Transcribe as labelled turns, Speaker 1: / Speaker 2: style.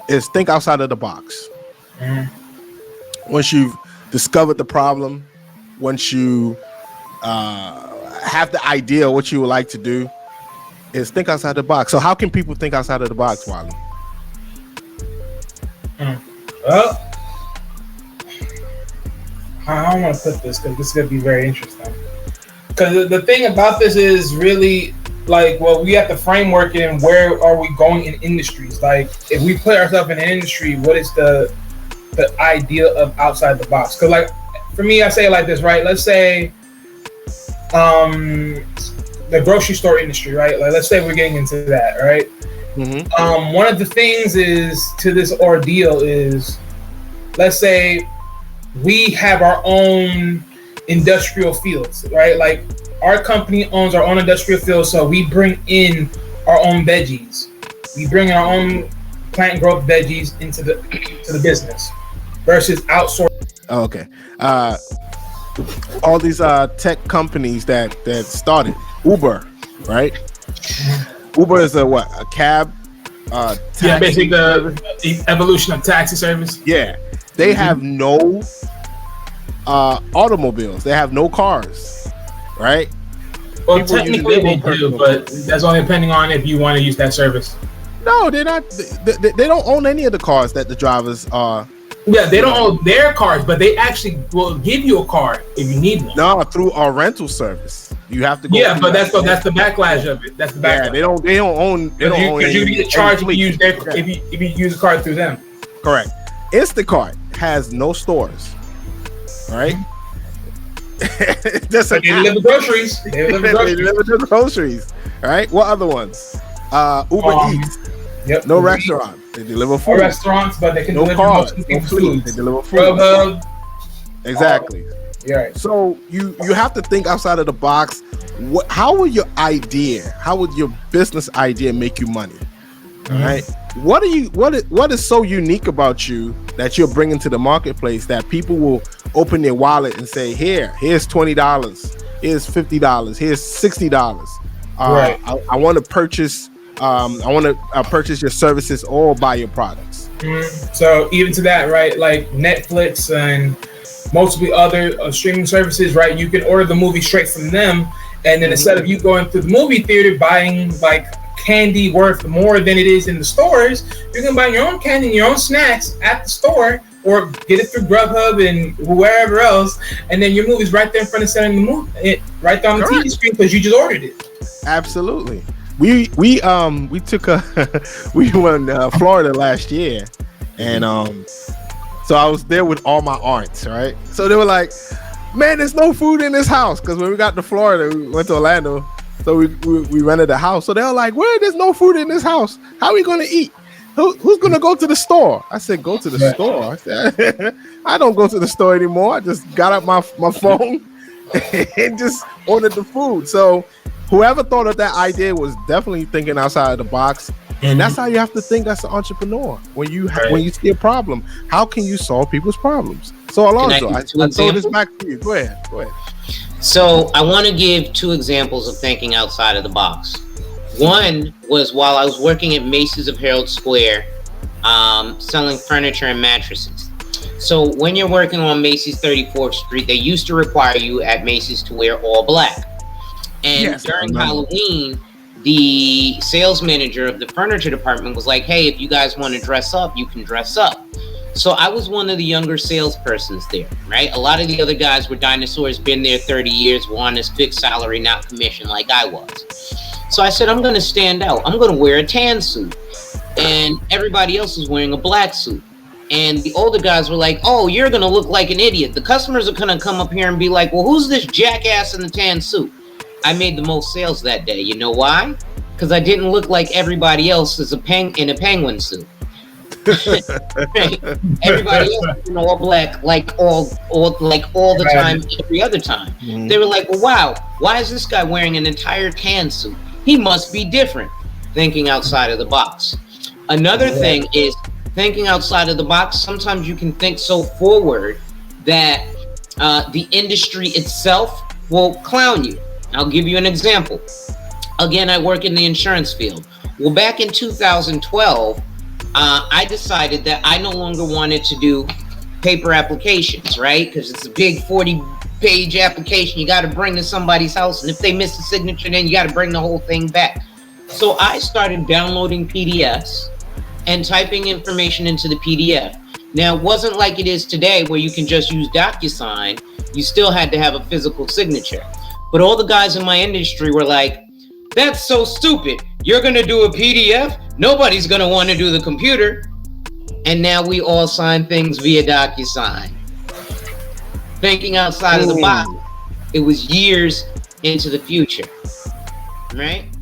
Speaker 1: is think outside of the box. Once you've discovered the problem, once you have the idea of what you would like to do, is think outside the box. So how can people think outside of the box, Wally?
Speaker 2: Well, I don't want to put this because this is going to be very interesting. Because the thing about this is really like, well, we have the framework in where are we going in industries. Like, if we put ourselves in an industry, what is the idea of outside the box? Because, like, for me, I say it like this, right? Let's say the grocery store industry, right? Like, let's say we're getting into that, right? Mm-hmm. One of the things is to this ordeal is, let's say we have our own industrial fields, right? Like, our company owns our own industrial field, so we bring in our own veggies. We bring our own plant growth veggies into the business versus outsourcing.
Speaker 1: Oh, okay. All these tech companies that started, Uber, right? Uber is a cab.
Speaker 2: Yeah, basically the evolution of taxi service.
Speaker 1: Yeah, they have no automobiles. They have no cars, right?
Speaker 2: Well, people technically they do, but that's only depending on if you want to use that service.
Speaker 1: No, they're not. They don't own any of the cars that the drivers are.
Speaker 2: Yeah, they don't own their cars, but they actually will give you a car if you need one.
Speaker 1: No, through our rental service, you have to go.
Speaker 2: Yeah, but that's the backlash of it. That's the backlash.
Speaker 1: Yeah, they don't own.
Speaker 2: Because you get charged if you use if you use a card through them.
Speaker 1: Correct. Instacart has no stores. All right.
Speaker 2: They deliver groceries. They
Speaker 1: deliver groceries. All right. What other ones? Uber Eats.
Speaker 2: Yep.
Speaker 1: No restaurant. They deliver food.
Speaker 2: No restaurants, but they can deliver
Speaker 1: cars,
Speaker 2: no food.
Speaker 1: They deliver food.
Speaker 2: Grubhub.
Speaker 1: Exactly.
Speaker 2: Yeah. Right.
Speaker 1: So you have to think outside of the box. How would your idea? How would your business idea make you money? All right. What is so unique about you that you're bringing to the marketplace that people will open their wallet and say, here's $20, here's $50, here's $60.
Speaker 2: Right.
Speaker 1: I want to purchase. I want to purchase your services or buy your products.
Speaker 2: So even to that, right? Like Netflix and multiple other streaming services, right? You can order the movie straight from them, and then instead of you going to the movie theater buying like candy worth more than it is in the stores, you can buy your own candy and your own snacks at the store, or get it through Grubhub and wherever else, and then your movie's right there in front of the movie, right there on the TV screen because you just ordered it.
Speaker 1: Absolutely. We took we went Florida last year, and so I was there with all my aunts, right? So they were like, "Man, there's no food in this house," because when we got to Florida, we went to Orlando, so we rented a house. So they were like, "There's no food in this house. How are we gonna eat? Who's gonna go to the store?" I said, "Go to the store." I said, "I don't go to the store anymore. I just got up my phone and just ordered the food." So whoever thought of that idea was definitely thinking outside the box, and that's how you have to think as an entrepreneur. When you see a problem, how can you solve people's problems? So Alonzo, I throw this back to you. Go ahead.
Speaker 3: So I want to give two examples of thinking outside of the box. One was while I was working at Macy's of Herald Square, selling furniture and mattresses. So when you're working on Macy's 34th Street, they used to require you at Macy's to wear all black. And during Halloween, the sales manager of the furniture department was like, "Hey, if you guys want to dress up, you can dress up." So I was one of the younger salespersons there, right? A lot of the other guys were dinosaurs, been there 30 years, were on this fixed salary, not commission like I was. So I said, I'm going to stand out. I'm going to wear a tan suit. And everybody else was wearing a black suit. And the older guys were like, "Oh, you're going to look like an idiot. The customers are going to come up here and be like, well, who's this jackass in the tan suit?" I made the most sales that day. You know why? Because I didn't look like everybody else in a penguin suit. Everybody else was all black, like all the time, every other time. Mm-hmm. They were like, "Well, wow, why is this guy wearing an entire tan suit? He must be different." Thinking outside of the box. Another thing is thinking outside of the box. Sometimes you can think so forward that the industry itself will clown you. I'll give you an example. Again, I work in the insurance field. Well, back in 2012, I decided that I no longer wanted to do paper applications, right? Because it's a big 40-page application you got to bring to somebody's house, and if they miss a signature, then you got to bring the whole thing back. So I started downloading PDFs and typing information into the PDF. Now, it wasn't like it is today where you can just use DocuSign. You still had to have a physical signature. But all the guys in my industry were like, that's so stupid. You're going to do a PDF? Nobody's going to want to do the computer. And now we all sign things via DocuSign. Thinking outside of the box. It was years into the future. Right?